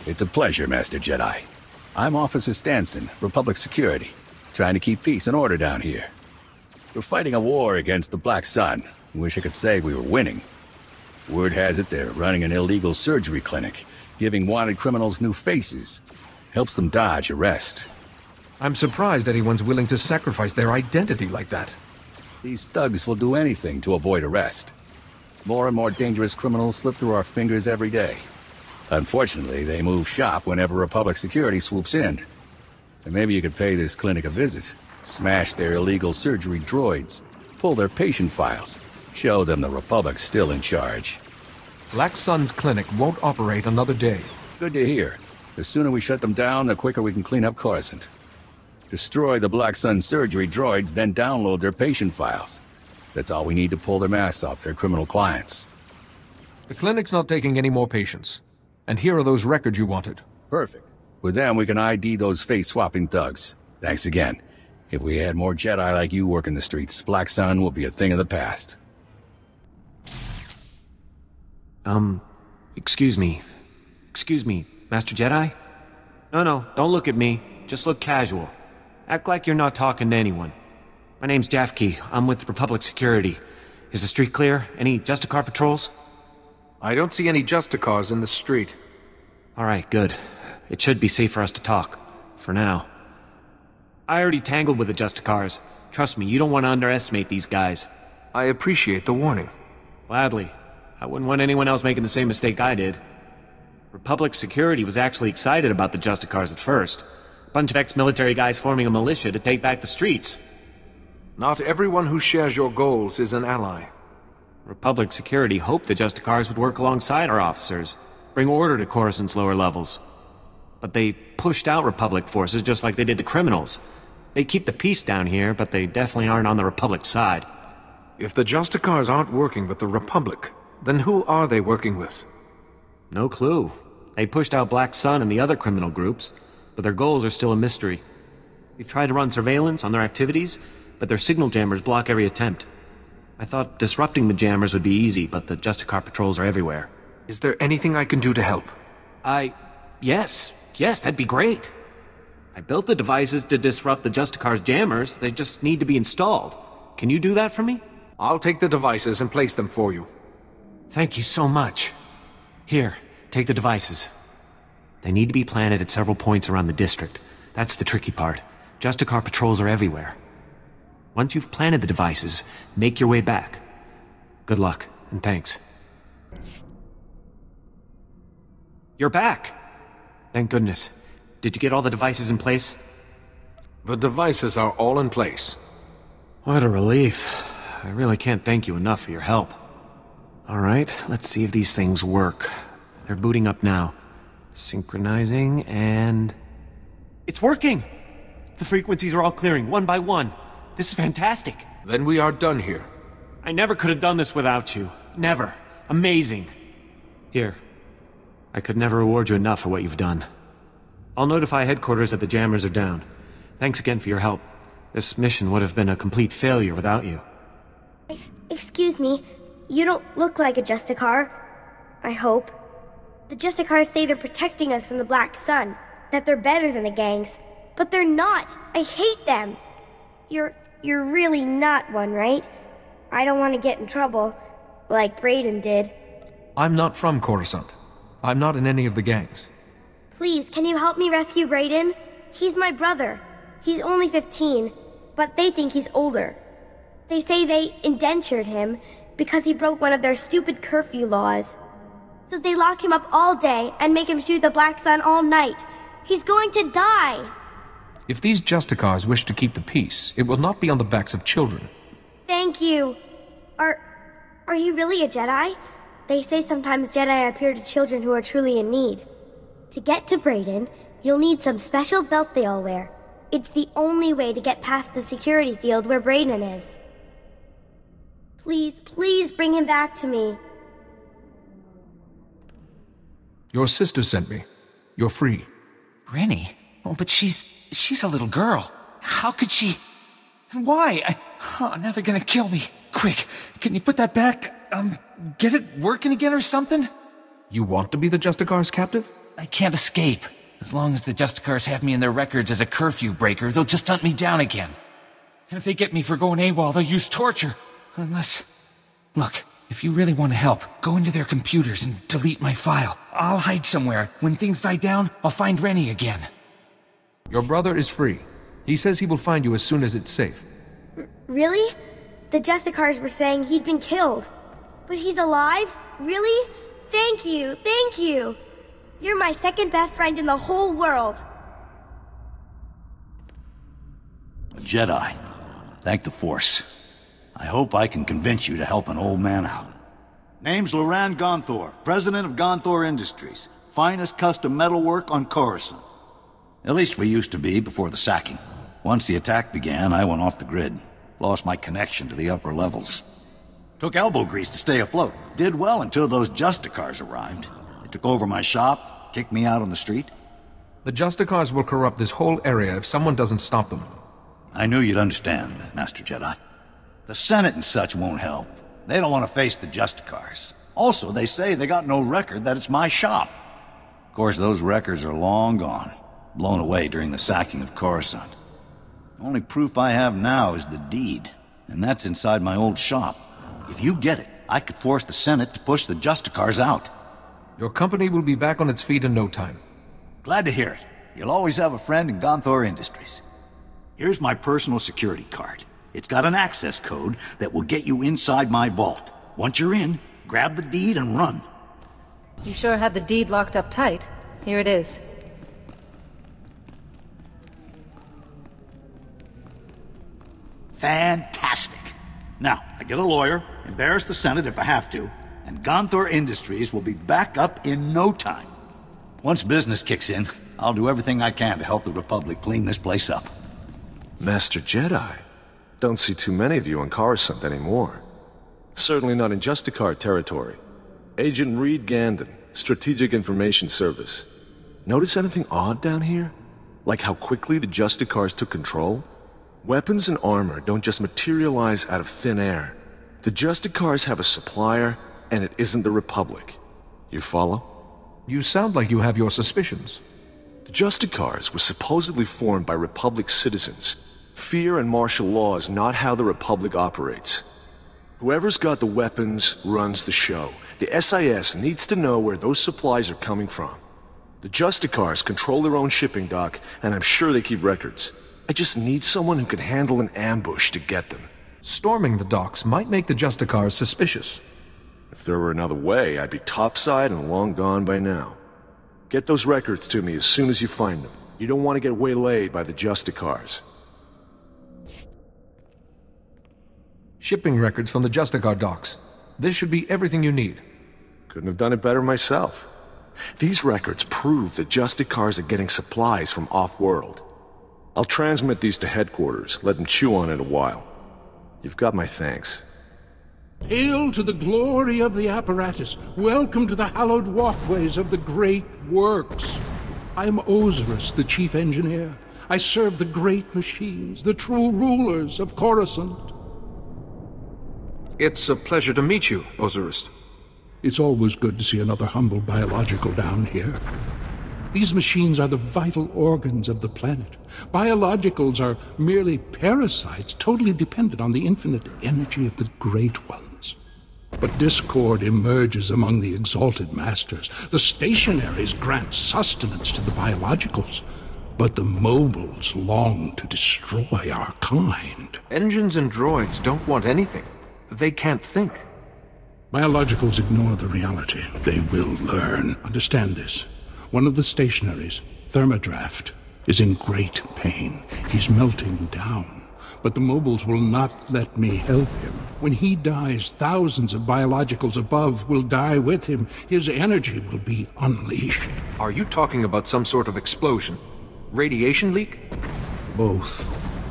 It's a pleasure, Master Jedi. I'm Officer Stanson, Republic Security, trying to keep peace and order down here. We're fighting a war against the Black Sun. Wish I could say we were winning. Word has it they're running an illegal surgery clinic, giving wanted criminals new faces. Helps them dodge arrest. I'm surprised anyone's willing to sacrifice their identity like that. These thugs will do anything to avoid arrest. More and more dangerous criminals slip through our fingers every day. Unfortunately, they move shop whenever Republic Security swoops in. And maybe you could pay this clinic a visit, smash their illegal surgery droids, pull their patient files, show them the Republic's still in charge. Black Sun's clinic won't operate another day. Good to hear. The sooner we shut them down, the quicker we can clean up Coruscant. Destroy the Black Sun surgery droids, then download their patient files. That's all we need to pull their masks off their criminal clients. The clinic's not taking any more patients. And here are those records you wanted. Perfect. With them, we can ID those face-swapping thugs. Thanks again. If we had more Jedi like you working the streets, Black Sun will be a thing of the past. Excuse me. Excuse me, Master Jedi? No, don't look at me. Just look casual. Act like you're not talking to anyone. My name's Jafke. I'm with Republic Security. Is the street clear? Any Justicar patrols? I don't see any Justicars in the street. Alright, good. It should be safe for us to talk. For now. I already tangled with the Justicars. Trust me, you don't want to underestimate these guys. I appreciate the warning. Gladly. I wouldn't want anyone else making the same mistake I did. Republic Security was actually excited about the Justicars at first. A bunch of ex-military guys forming a militia to take back the streets. Not everyone who shares your goals is an ally. Republic Security hoped the Justicars would work alongside our officers, bring order to Coruscant's lower levels. But they pushed out Republic forces just like they did the criminals. They keep the peace down here, but they definitely aren't on the Republic side. If the Justicars aren't working with the Republic, then who are they working with? No clue. They pushed out Black Sun and the other criminal groups, but their goals are still a mystery. We've tried to run surveillance on their activities, but their signal jammers block every attempt. I thought disrupting the jammers would be easy, but the Justicar patrols are everywhere. Is there anything I can do to help? Yes, that'd be great. I built the devices to disrupt the Justicar's jammers. They just need to be installed. Can you do that for me? I'll take the devices and place them for you. Thank you so much. Here, take the devices. They need to be planted at several points around the district. That's the tricky part. Justicar patrols are everywhere. Once you've planted the devices, make your way back. Good luck, and thanks. You're back! Thank goodness. Did you get all the devices in place? The devices are all in place. What a relief. I really can't thank you enough for your help. Alright, let's see if these things work. They're booting up now. Synchronizing, and... It's working! The frequencies are all clearing, one by one. This is fantastic. Then we are done here. I never could have done this without you. Never. Amazing. Here. I could never reward you enough for what you've done. I'll notify headquarters that the jammers are down. Thanks again for your help. This mission would have been a complete failure without you. Excuse me, you don't look like a Justicar. I hope. The Justicars say they're protecting us from the Black Sun, that they're better than the gangs. But they're not! I hate them! You're really not one, right? I don't want to get in trouble, like Brayden did. I'm not from Coruscant. I'm not in any of the gangs. Please, can you help me rescue Brayden? He's my brother. He's only 15, but they think he's older. They say they indentured him because he broke one of their stupid curfew laws. So they lock him up all day and make him shoot the Black Sun all night. He's going to die! If these Justicars wish to keep the peace, it will not be on the backs of children. Thank you. Are you really a Jedi? They say sometimes Jedi appear to children who are truly in need. To get to Brayden, you'll need some special belt they all wear. It's the only way to get past the security field where Brayden is. Please bring him back to me. Your sister sent me. You're free. Rennie? Oh, but she's a little girl. How could she... Why? Now they're gonna kill me. Quick, can you put that back? Get it working again or something? You want to be the Justicar's captive? I can't escape. As long as the Justicars have me in their records as a curfew breaker, they'll just hunt me down again. And if they get me for going AWOL, they'll use torture. Unless... Look, if you really want to help, go into their computers and delete my file. I'll hide somewhere. When things die down, I'll find Rennie again. Your brother is free. He says he will find you as soon as it's safe. Really? The Justicars were saying he'd been killed. But he's alive? Really? Thank you, thank you. You're my second best friend in the whole world. A Jedi. Thank the Force. I hope I can convince you to help an old man out. Name's Loran Gonthor, president of Gonthor Industries. Finest custom metalwork on Coruscant. At least we used to be before the sacking. Once the attack began, I went off the grid. Lost my connection to the upper levels. Took elbow grease to stay afloat. Did well until those Justicars arrived. They took over my shop, kicked me out on the street. The Justicars will corrupt this whole area if someone doesn't stop them. I knew you'd understand, Master Jedi. The Senate and such won't help. They don't want to face the Justicars. Also, they say they got no record that it's my shop. Of course, those records are long gone. Blown away during the sacking of Coruscant. The only proof I have now is the deed, and that's inside my old shop. If you get it, I could force the Senate to push the Justicars out. Your company will be back on its feet in no time. Glad to hear it. You'll always have a friend in Gonthor Industries. Here's my personal security card. It's got an access code that will get you inside my vault. Once you're in, grab the deed and run. You sure had the deed locked up tight. Here it is. Fantastic. Now, I get a lawyer, embarrass the Senate if I have to, and Gonthor Industries will be back up in no time. Once business kicks in, I'll do everything I can to help the Republic clean this place up. Master Jedi? Don't see too many of you on Coruscant anymore. Certainly not in Justicar territory. Agent Reed Gandon, Strategic Information Service. Notice anything odd down here? Like how quickly the Justicars took control? Weapons and armor don't just materialize out of thin air. The Justicars have a supplier, and it isn't the Republic. You follow? You sound like you have your suspicions. The Justicars were supposedly formed by Republic citizens. Fear and martial law is not how the Republic operates. Whoever's got the weapons runs the show. The SIS needs to know where those supplies are coming from. The Justicars control their own shipping dock, and I'm sure they keep records. I just need someone who can handle an ambush to get them. Storming the docks might make the Justicars suspicious. If there were another way, I'd be topside and long gone by now. Get those records to me as soon as you find them. You don't want to get waylaid by the Justicars. Shipping records from the Justicar docks. This should be everything you need. Couldn't have done it better myself. These records prove the Justicars are getting supplies from off-world. I'll transmit these to headquarters, let them chew on it a while. You've got my thanks. Hail to the glory of the apparatus. Welcome to the hallowed walkways of the great works. I am Osiris, the chief engineer. I serve the great machines, the true rulers of Coruscant. It's a pleasure to meet you, Osiris. It's always good to see another humble biological down here. These machines are the vital organs of the planet. Biologicals are merely parasites, totally dependent on the infinite energy of the Great Ones. But discord emerges among the exalted masters. The stationaries grant sustenance to the biologicals, but the mobiles long to destroy our kind. Engines and droids don't want anything. They can't think. Biologicals ignore the reality. They will learn. Understand this. One of the stationaries, Thermodraft, is in great pain. He's melting down. But the mobiles will not let me help him. When he dies, thousands of biologicals above will die with him. His energy will be unleashed. Are you talking about some sort of explosion? Radiation leak? Both.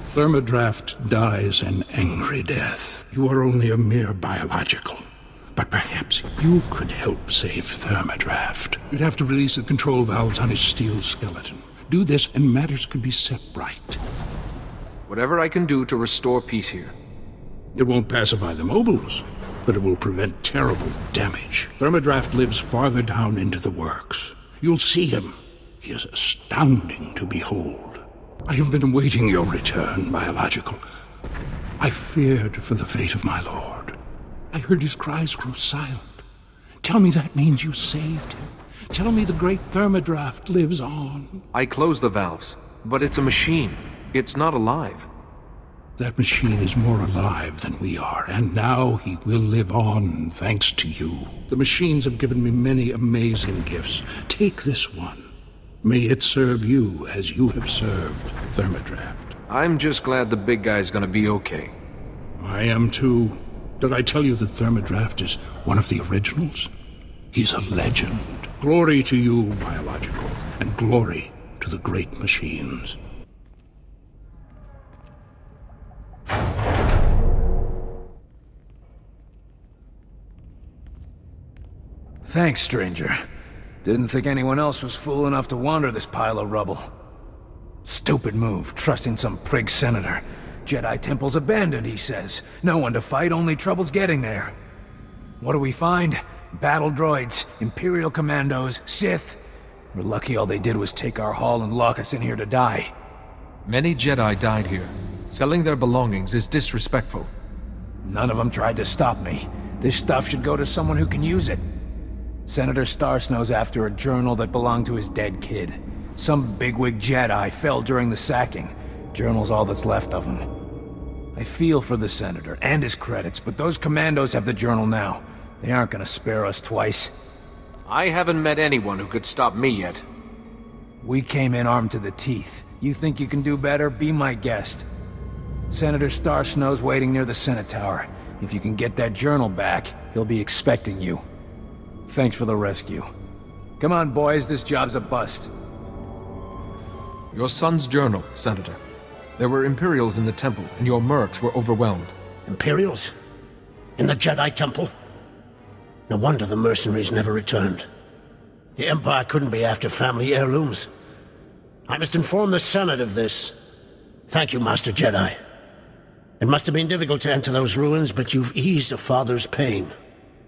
Thermodraft dies an angry death. You are only a mere biological. But perhaps you could help save Thermodraft. You'd have to release the control valves on his steel skeleton. Do this and matters could be set right. Whatever I can do to restore peace here. It won't pacify the mobiles, but it will prevent terrible damage. Thermodraft lives farther down into the works. You'll see him. He is astounding to behold. I have been awaiting your return, Biological. I feared for the fate of my lord. I heard his cries grow silent. Tell me that means you saved him. Tell me the great Thermodraft lives on. I closed the valves, but it's a machine. It's not alive. That machine is more alive than we are, and now he will live on thanks to you. The machines have given me many amazing gifts. Take this one. May it serve you as you have served Thermodraft. I'm just glad the big guy's gonna be okay. I am too. Did I tell you that Thermodraft is one of the originals? He's a legend. Glory to you, Biological, and glory to the great machines. Thanks, stranger. Didn't think anyone else was fool enough to wander this pile of rubble. Stupid move, trusting some prig senator. Jedi temple's abandoned, he says. No one to fight, only trouble's getting there. What do we find? Battle droids, Imperial commandos, Sith. We're lucky all they did was take our haul and lock us in here to die. Many Jedi died here. Selling their belongings is disrespectful. None of them tried to stop me. This stuff should go to someone who can use it. Senator Starsnow's after a journal that belonged to his dead kid. Some bigwig Jedi fell during the sacking. Journal's all that's left of him. I feel for the Senator and his credits, but those commandos have the journal now. They aren't gonna spare us twice. I haven't met anyone who could stop me yet. We came in armed to the teeth. You think you can do better? Be my guest. Senator Starsnow's waiting near the Senate Tower. If you can get that journal back, he'll be expecting you. Thanks for the rescue. Come on, boys, this job's a bust. Your son's journal, Senator. There were Imperials in the temple, and your mercs were overwhelmed. Imperials? In the Jedi Temple? No wonder the mercenaries never returned. The Empire couldn't be after family heirlooms. I must inform the Senate of this. Thank you, Master Jedi. It must have been difficult to enter those ruins, but you've eased a father's pain.